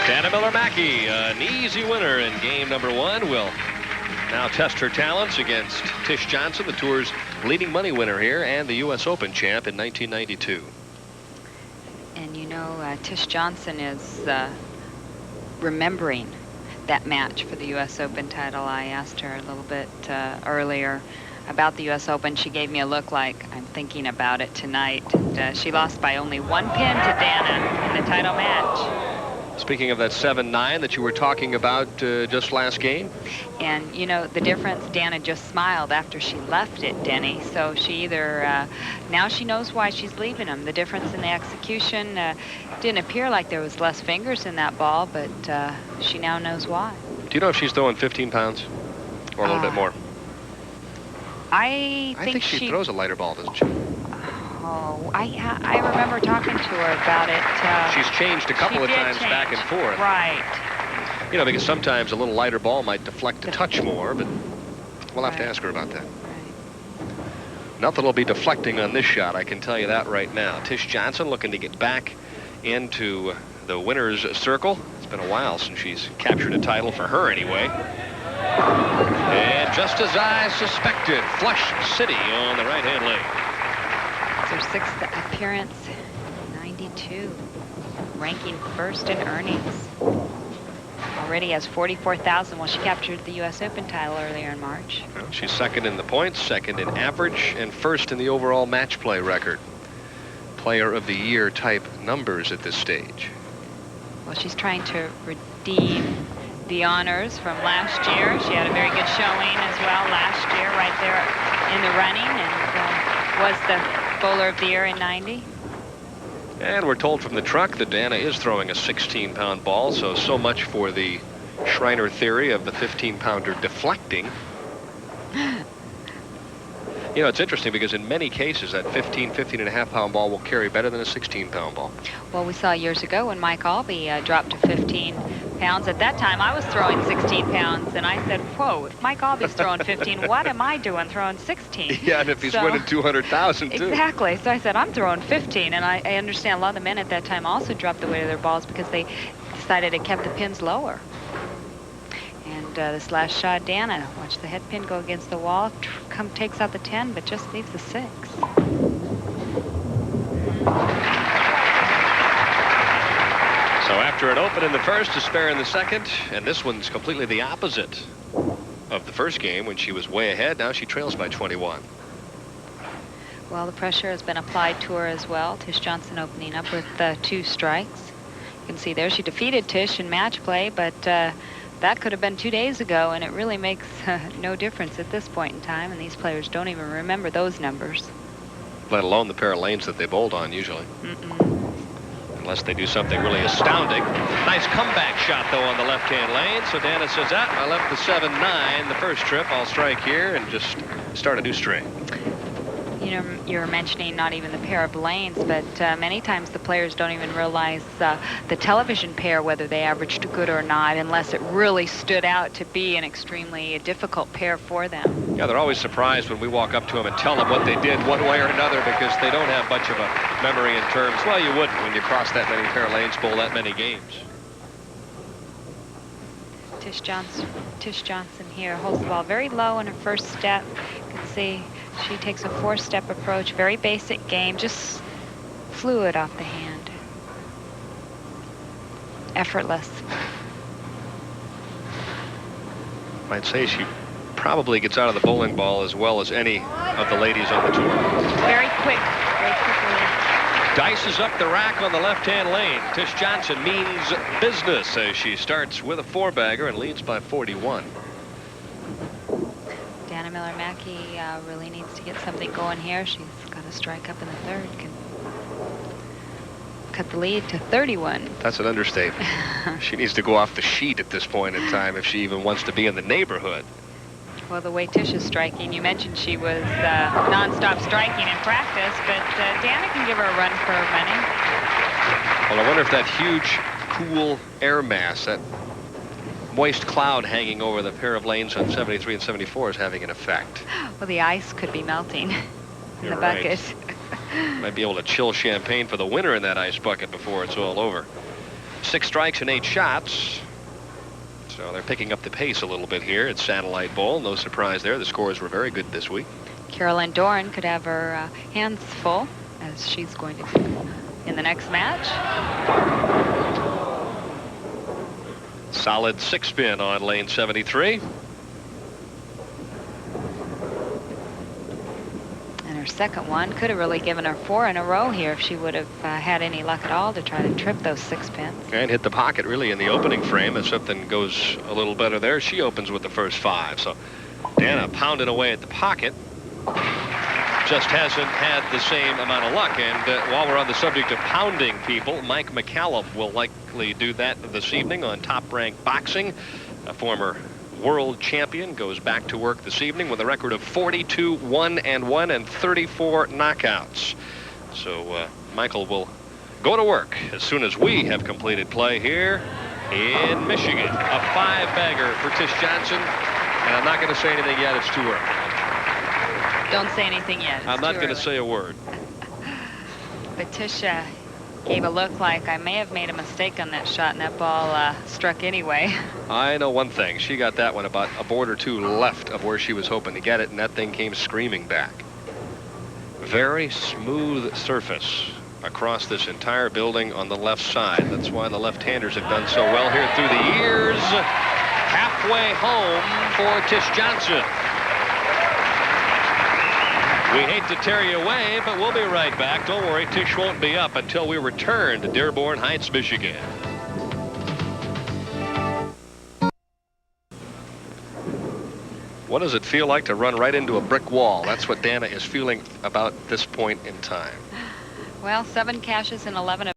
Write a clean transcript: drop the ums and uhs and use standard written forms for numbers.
Dana Miller-Mackie, an easy winner in game number 1, will now test her talents against Tish Johnson, the tour's leading money winner here and the U.S. Open champ in 1992. And you know, Tish Johnson is remembering that match for the U.S. Open title. I asked her a little bit earlier about the U.S. Open. She gave me a look like, I'm thinking about it tonight. And, she lost by only 1 pin to Dana in the title match. Speaking of that 7-9 that you were talking about just last game. And, you know, the difference, Dana just smiled after she left it, Denny. So she either, now she knows why she's leaving him. The difference in the execution didn't appear like there was less fingers in that ball, but she now knows why. Do you know if she's throwing 15 pounds or a little bit more? I think she throws a lighter ball, doesn't she? Oh, I remember talking to her about it. She's changed a couple of times back and forth. Right. You know, because sometimes a little lighter ball might deflect a touch more, but we'll have to ask her about that. Right. Nothing will be deflecting on this shot, I can tell you that right now. Tish Johnson looking to get back into the winner's circle. It's been a while since she's captured a title, for her anyway. And just as I suspected, Flush City on the right-hand lane. It's her 6th appearance, 92, ranking 1st in earnings. Already has 44,000. Well, she captured the U.S. Open title earlier in March. Well, she's 2nd in the points, 2nd in average, and 1st in the overall match play record. Player of the Year type numbers at this stage. Well, she's trying to redeem the honors from last year. She had a very good showing as well last year, right there in the running, and was the Bowler of the Year in 90. And we're told from the truck that Dana is throwing a 16-pound ball, so much for the Shriner theory of the 15-pounder deflecting. You know, it's interesting because in many cases that 15.5-pound ball will carry better than a 16-pound ball. Well, we saw years ago when Mike Albee dropped to 15 pounds. At that time, I was throwing 16 pounds, and I said, whoa, if Mike Albee's throwing 15, what am I doing throwing 16? Yeah, and if he's winning 200,000 too. Exactly. So I said, I'm throwing 15, and I understand a lot of the men at that time also dropped the weight of their balls because they decided it kept the pins lower. And this last shot, Dana, watch the head pin go against the wall, takes out the 10, but just leaves the 6. So after an open in the first, a spare in the second, and this one's completely the opposite of the first game when she was way ahead. Now she trails by 21. Well, the pressure has been applied to her as well. Tish Johnson opening up with 2 strikes. You can see there she defeated Tish in match play, but that could have been 2 days ago, and it really makes no difference at this point in time, and these players don't even remember those numbers. Let alone the pair of lanes that they bowled on usually. Unless they do something really astounding. Nice comeback shot, though, on the left-hand lane. So Dana says, I left the 7-9 the first trip. I'll strike here and just start a new string. You know, you're mentioning not even the pair of lanes, but many times the players don't even realize the television pair, whether they averaged good or not, unless it really stood out to be an extremely difficult pair for them. Yeah, they're always surprised when we walk up to them and tell them what they did one way or another because they don't have much of a memory in terms. Well, you wouldn't when you cross that many pair of lanes, bowl that many games. Tish Johnson here holds the ball very low in her first step. You can see she takes a 4-step approach, very basic game, just fluid off the hand. Effortless. I'd say she probably gets out of the bowling ball as well as any of the ladies on the tour. Very quick, very quickly. Dices up the rack on the left-hand lane. Tish Johnson means business as she starts with a 4-bagger and leads by 41. Dana Miller-Mackie really needs to get something going here. She's got to strike up in the 3rd. Can cut the lead to 31. That's an understatement. She needs to go off the sheet at this point in time if she even wants to be in the neighborhood. Well, the way Tish is striking, you mentioned she was non-stop striking in practice, but Dana can give her a run for her money. Well, I wonder if that huge, cool air mass, that moist cloud hanging over the pair of lanes on 73 and 74 is having an effect. Well, the ice could be melting in the bucket. Right. Might be able to chill champagne for the winner in that ice bucket before it's all over. 6 strikes and 8 shots. So they're picking up the pace a little bit here at Satellite Bowl. No surprise there. The scores were very good this week. Carolyn Dorn could have her hands full, as she's going to do in the next match. Solid 6-spin on lane 73. And her second one could have really given her 4 in a row here if she would have had any luck at all to try to trip those 6 pins. And hit the pocket really in the opening frame. If something goes a little better there, she opens with the first 5. So Dana pounding away at the pocket. Just hasn't had the same amount of luck. And while we're on the subject of pounding people, Mike McCallum will likely do that this evening on Top Rank Boxing. A former world champion goes back to work this evening with a record of 42-1-1 and 34 knockouts. So Michael will go to work as soon as we have completed play here in Michigan. A 5-bagger for Tish Johnson. And I'm not going to say anything yet. It's too early. Don't say anything yet. I'm not going to say a word. But Tish gave a look like I may have made a mistake on that shot, and that ball struck anyway. I know one thing. She got that one about a board or 2 left of where she was hoping to get it, and that thing came screaming back. Very smooth surface across this entire building on the left side. That's why the left-handers have done so well here through the years. Halfway home for Tish Johnson. We hate to tear you away, but we'll be right back. Don't worry, Tish won't be up until we return to Dearborn Heights, Michigan. What does it feel like to run right into a brick wall? That's what Dana is feeling about this point in time. Well, 7 cashes and 11